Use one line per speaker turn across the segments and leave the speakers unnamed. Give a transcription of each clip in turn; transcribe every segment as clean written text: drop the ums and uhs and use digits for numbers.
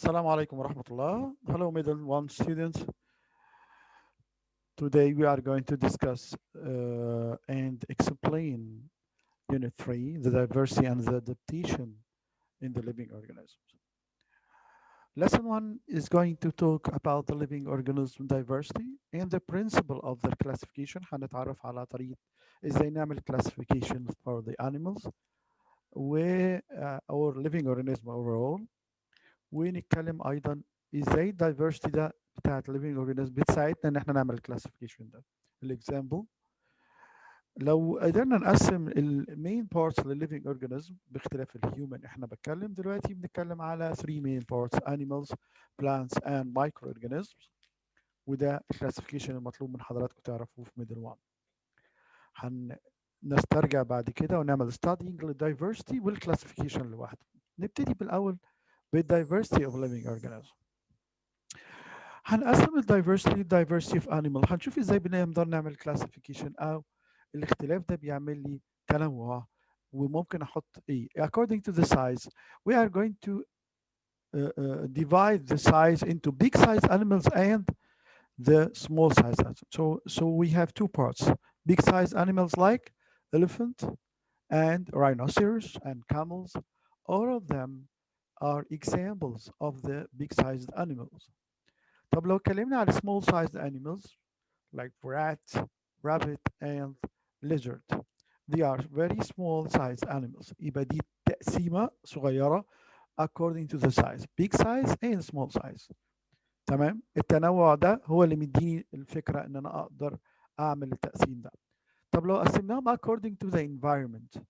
Assalamu alaikum wa rahmatullah. Hello, middle one students. Today we are going to discuss and explain Unit 3, the diversity and the adaptation in the living organisms. Lesson 1 is going to talk about the living organism diversity and the principle of their classification. هنتعرف على طريقة ازاي نعمل classification for the animals و our living organism overall. ونتكلم ايضا ازاي الدايفرستي ده بتاعت living organism بتساعدنا ان احنا نعمل الكلاسيفيكيشن ده. الاكزامبل لو قدرنا نقسم المين بارتس للليفنج اورجانيزم باختلاف الهيومن، احنا دلوقتي بنتكلم على 3 main parts: animals, plants and microorganisms. وده الكلاسيفيكيشن المطلوب من حضراتكم تعرفوه في ميدل 1. هنسترجع بعد كده ونعمل studying للدايفرستي والكلاسيفيكيشن لوحده. نبتدي بالاول بالدايفرستي اوف living organism. هنقسم الدايفرستي في انيمال، هنشوف ازاي بنقدر نعمل كلاسيفيكيشن او الاختلاف ده بيعمل لي تنوع، وممكن احط ايه according to the size. We are going to divide the size into big size animals and the small size animals. So we have two parts: big size animals like elephant and rhinoceros and camels. All of them are examples of the big sized animals. طب لو اتكلمنا على small sized animals like rat, rabbit and lizard, they are very small sized animals. يبقى دي تقسيمة صغيرة according to the size, big size and small size. تمام؟ التنوع ده هو اللي مديني الفكرة ان انا اقدر اعمل التقسيم ده. طب لو قسمناهم according to the environment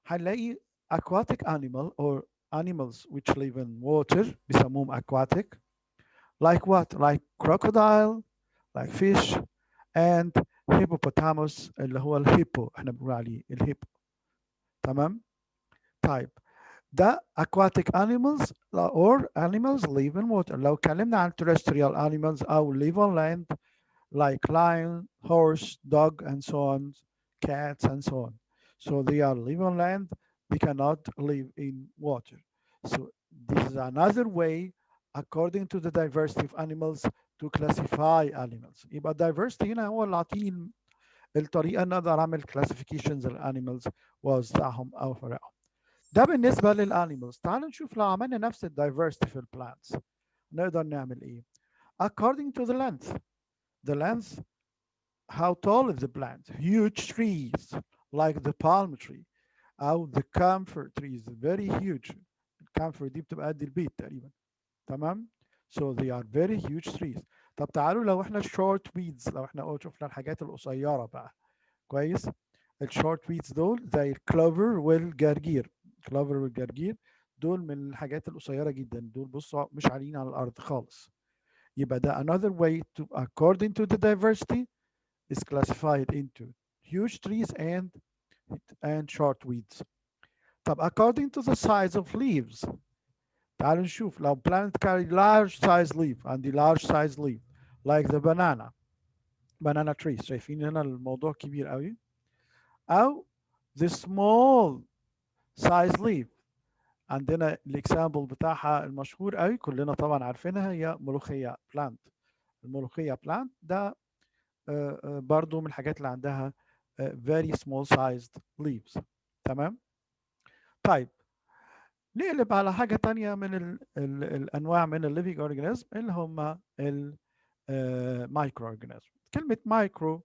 هنلاقي aquatic animal or animals which live in water بيسموهم aquatic. Like what? Like crocodile, like fish, and hippopotamus اللي هو الهيبو، احنا بنقول عليه الهيبو. تمام؟ طيب ده aquatic animals or animals live in water. لو اتكلمنا عن terrestrial animals أو live on land like lion, horse, dog, and so on, cats, and so on. So they are live on land, they cannot live in water. So this is another way according to the diversity of animals to classify animals. يبقى diversity هنا هو اللي عاطيني الطريقة ان اقدر اعمل classifications للانيمالز واوزعهم او افرقهم. ده بالنسبة للانيمالز. تعالوا نشوف لو عملنا نفس الدايفرستي في البلانتس نقدر نعمل ايه. According to the length. The length, how tall is the plant? Huge trees like the palm tree أو the camphor trees, very huge. الكامفر دي بتبقى قد البيت تقريبا. تمام؟ So they are very huge trees. طب تعالوا لو احنا short weeds، لو احنا شفنا الحاجات القصيرة بقى. كويس؟ الشورت ويدز دول زي الكلوفر والجرجير. الكلوفر والجرجير دول من الحاجات القصيرة جدا، دول بصوا مش عاليين على الأرض خالص. يبقى ده another way to according to the diversity is classified into huge trees and short weeds. طب according to the size of leaves تعالوا نشوف لو plant carry large size leaf عندي large size leaf like the banana trees. شايفين هنا الموضوع كبير قوي. أو the small size leaf عندنا الاكزامبل بتاعها المشهور قوي كلنا طبعا عارفينها هي ملوخية plant. الملوخية plant ده برضو من الحاجات اللي عندها very small sized leaves. تمام؟ طيب نقلب على حاجة تانية من الأنواع من الليفينج أورجانيزم اللي هم المايكرو أورجانيزم. كلمة مايكرو،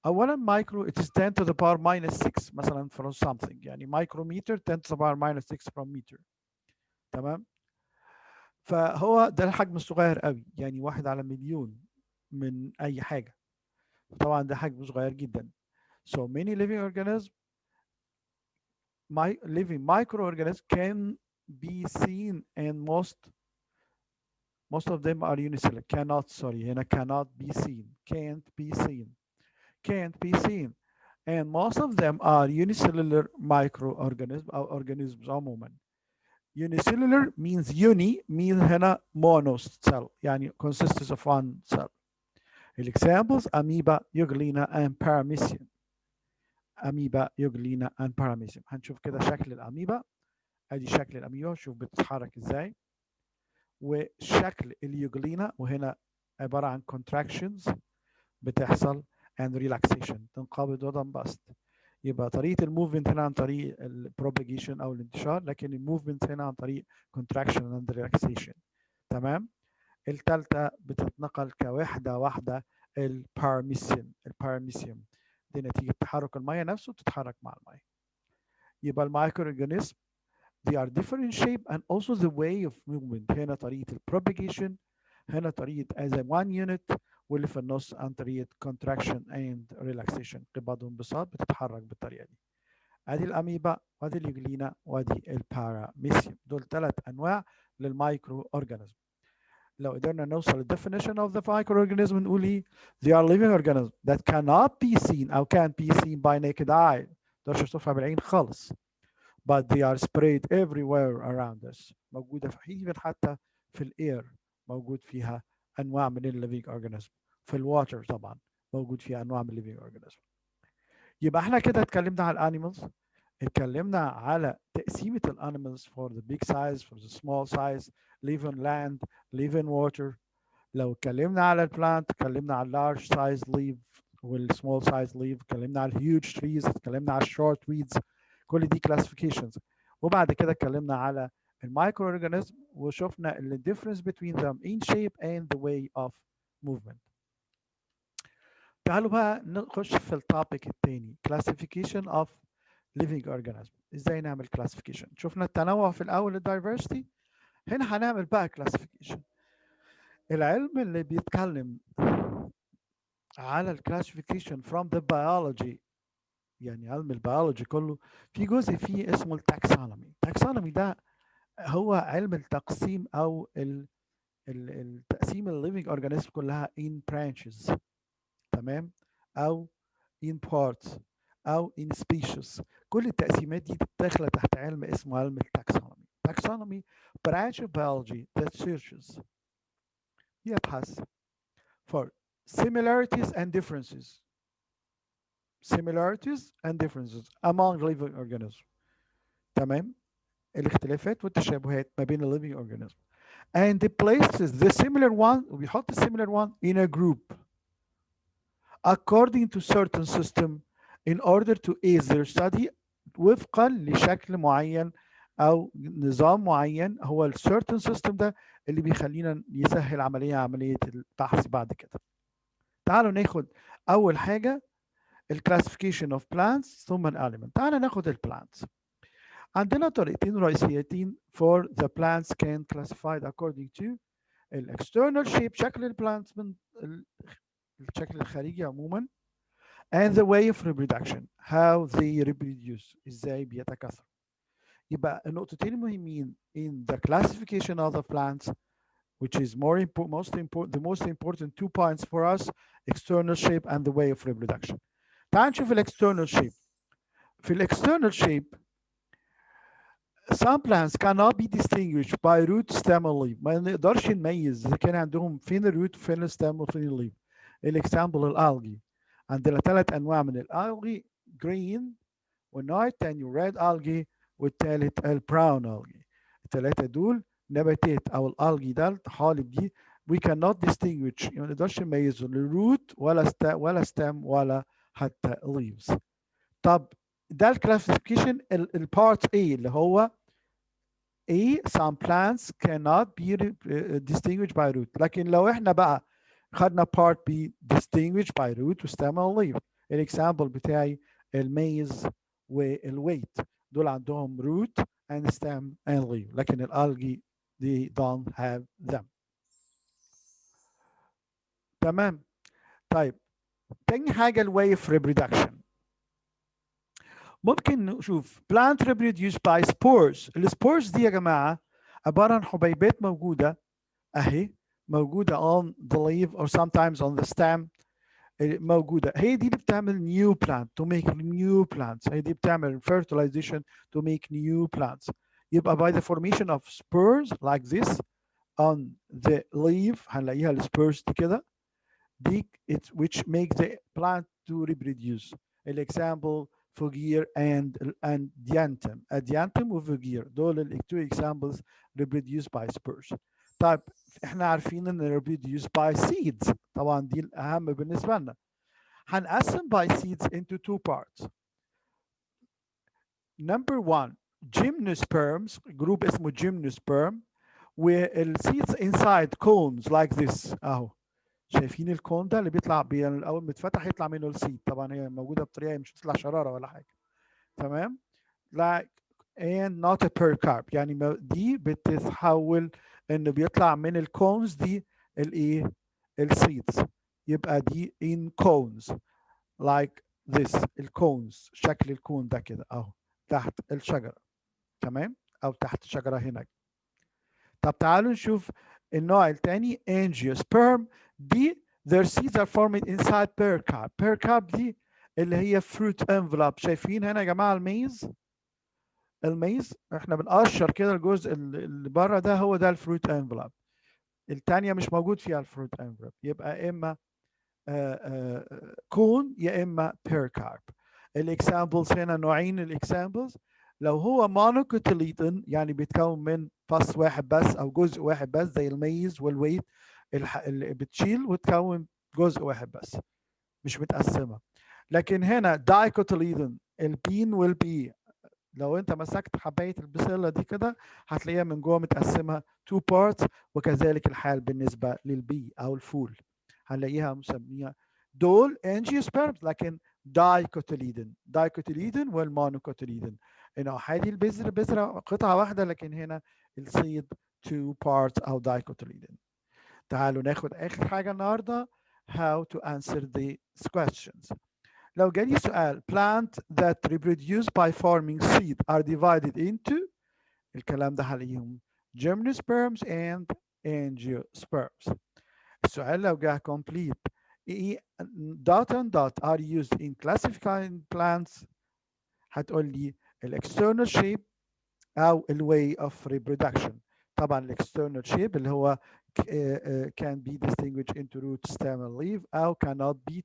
أولا مايكرو it is 10 to the power minus 6 مثلا from something، يعني مايكرومتر 10 to the power minus 6 from meter. تمام؟ فهو ده الحجم الصغير قوي، يعني 1 على مليون من أي حاجة. طبعا ده حجم صغير جدا. So many living organisms, living microorganisms can be seen, and most of them are unicellular. هنا cannot be seen, can't be seen, and most of them are unicellular microorganisms or organisms عموما. Unicellular means means هنا monocell يعني consists of one cell. Examples amoeba, euglena and paramecium. اميبا يوجلينا and paramecium. هنشوف كده شكل الاميبا. ادي شكل الاميبا، شوف بتتحرك ازاي. وشكل اليوجلينا، وهنا عبارة عن contractions بتحصل and relaxation، تنقبض وتنبسط. يبقى طريقة الموفمنت هنا عن طريق البروباجيشن أو الانتشار، لكن الموفمنت هنا عن طريق contraction and relaxation. تمام. الثالثة بتتنقل كوحدة واحدة، الباراميسيوم دي نتيجة تحرك المية نفسه تتحرك مع المية. يبقى المايكرو اورجانيزم they are different in shape and also the way of movement. هنا طريقة البروباجيشن، هنا طريقة as a one unit، واللي في النص عن طريقة contraction and relaxation، انقباض وانبساط بتتحرك بالطريقة دي. ادي الاميبا وادي اليوجلينا وادي الباراميسيوم، دول ثلاث انواع للمايكرو اورجانيزم. لو قدرنا نوصل للديفينيشن of the microorganism نقول ايه؟ they are living organisms that cannot be seen أو can be seen by naked eye، متقدرش تشوفها بالعين خالص، but they are spread everywhere around us، موجودة في even حتى في الاير موجود فيها أنواع من الليفينج organism، في الواتر طبعا موجود فيها أنواع من الليفينج organism. يبقى احنا كده اتكلمنا على الانيمالز، اتكلمنا على تقسيمة الانيمالز for the big size for the small size، live on land live in water. لو اتكلمنا على البلانت اتكلمنا على اللارج سايز ليف والسمول سايز ليف، اتكلمنا على الهيوج تريز، اتكلمنا على الشورت ويدز، كل دي كلاسيفيكيشنز. وبعد كده اتكلمنا على المايكرو اورجانيزم وشفنا ال difference between them in shape and the way of movement. تعالوا بقى نخش في التوبيك الثاني classification of living organism. ازاي نعمل classification؟ شفنا التنوع في الاول الدايفرستي، هنا هنعمل بقى classification. العلم اللي بيتكلم على الكلاسيفيكيشن from the biology، يعني علم البيولوجي كله، في جزء فيه اسمه التاكسونومي. التاكسونومي ده هو علم التقسيم او التقسيم الليفينج اورجانيزم كلها in branches، تمام، او in parts او in species. كل التقسيمات دي داخله تحت علم اسمه علم التاكسونومي. taxonomy branch of biology that searches، يبحث for similarities and differences among living organisms. تمام، الاختلافات والتشابهات ما بين ال living organism and it places the similar one، وبيحط ال similar one in a group according to certain system in order to aid their study، وفقا لشكل معين او نظام معين، هو ال certain system ده اللي بيخلينا يسهل عملية البحث بعد كده. تعالوا ناخد اول حاجة الكلاسيفيكيشن اوف plants ثم الاليمنت. تعالى ناخد البلانتس. عندنا طريقتين رئيسيتين for the plants can classified according to external shape، شكل البلانتس من الشكل الخارجي عموما، and the way of reproduction how they reproduce، ازاي بيتكاثروا. يبقى النقطتين المهمين in the classification of the plants which is the most important 2 points for us: external shape and the way of reproduction. تعال نشوف الاكسترنال شيب. في الاكسترنال شيب some plants cannot be distinguished by root stem or leaf، ما نقدرش نميز اذا كان عندهم فين الروت وفين الستام وفين الليف. الاكزامبل الالجي، عندنا ثلاث انواع من الالجي: جرين والنوع الثاني ريد الجي والثالث البراون الجي. الثلاثه دول نباتات او الالجي ده الطحالب دي we cannot distinguish، يعني ما نقدرش نميزهم الروت ولا ستام ولا حتى leaves. طب ده الكلاسيفيكيشن البارت A اللي هو A some plants cannot be distinguished by root. لكن لو احنا بقى خدنا part B distinguished by root وstem and leaf، الاكزامبل بتاعي الميز والويت دول عندهم root and stem and leaf، لكن الالجي they don't have them. تمام. طيب تاني حاجة الواي of reproduction. ممكن نشوف plant reproduced by spores. السبورز دي يا جماعة عبارة عن حبيبات موجودة اهي، موجودة on the leaf or sometimes on the stem، موجودة. هي دي اللي بتعمل new plant to make new plants، هي دي بتعمل fertilization to make new plants. يبقى by the formation of spurs like this on the leaf هنلاقيها السبورز دي كده، دي which make the plant to reproduce. الexample فوجير and dianthum. dianthum وفوجير دول ال two examples reproduced by spurs. طيب احنا عارفين ان reproduce by seeds، طبعا دي الاهم بالنسبه لنا. هنقسم by seeds into two parts. Number one, gymnosperms، جروب اسمه gymnosperm، والseeds inside cones like this اهو. شايفين الكون ده اللي بيطلع اول ما يتفتح يطلع منه السيد، طبعا هي موجوده بطريقه مش بتطلع شراره ولا حاجه. تمام. like and not a pericarp، يعني دي بتتحول انه بيطلع من الكونز دي الايه السيدز، يبقى دي in cones like this، الكونز شكل الكون ده كده اهو تحت الشجره. تمام، او تحت شجره هناك. طب تعالوا نشوف النوع الثاني angiosperm. دي their seeds are formed inside pericarp. pericarp دي اللي هي fruit envelope. شايفين هنا يا جماعه الميز، الميز احنا بنقشر كده الجزء اللي بره ده، هو ده الفروت انفلوب. الثانيه مش موجود فيها الفروت انفلوب، يبقى اما كون يا اما بيركارب. الاكزامبلز هنا نوعين الاكزامبلز. لو هو مونوكوتيليدون يعني بيتكون من فص واحد بس او جزء واحد بس زي الميز والويت اللي بتشيل وتكون جزء واحد بس مش متقسمه. لكن هنا دايكوتيليدون البين والبي، لو انت مسكت حبايه البسله دي كده هتلاقيها من جوه متقسمه تو بارتس، وكذلك الحال بالنسبه للبي او الفول هنلاقيها مسميها دول انجيوسبيرمز لكن دايكوتيليدن. دايكوتيليدن والمونوكوتيليدن، انه هذه بذره قطعه واحده، لكن هنا السيد تو بارتس او دايكوتيليدن. تعالوا ناخد اخر حاجه النهارده how to answer these questions. لو جالي سؤال plant that reproduce by forming seed are divided into، الكلام ده هلاقيهم gymnosperms and angiosperms. السؤال لو جه complete dot and dot are used in classifying plants، هتقول لي external shape أو way of reproduction. طبعا external shape اللي هو can be distinguished into root, stem and leaf أو cannot be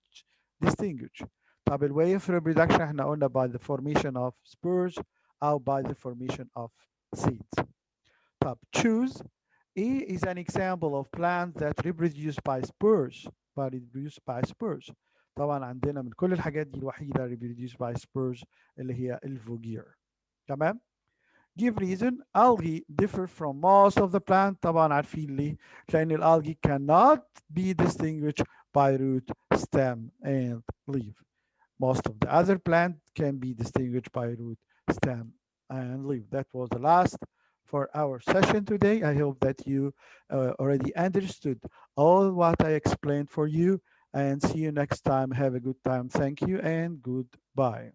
distinguished. طب way of reproduction احنا قلنا by the formation of spores أو by the formation of seeds. طب choose. A is an example of plant that reproduce by spores. طبعا عندنا من كل الحاجات دي الوحيدة reproduce by spores اللي هي الفوجير. تمام. Give reason. Algae differ from most of the plant. طبعا عارفين ليه؟ لأن الalgae cannot be distinguished by root, stem and leaf. Most of the other plant can be distinguished by root, stem and leaf. That was the last for our session today. I hope that you already understood all what I explained for you, and see you next time. Have a good time. Thank you and goodbye.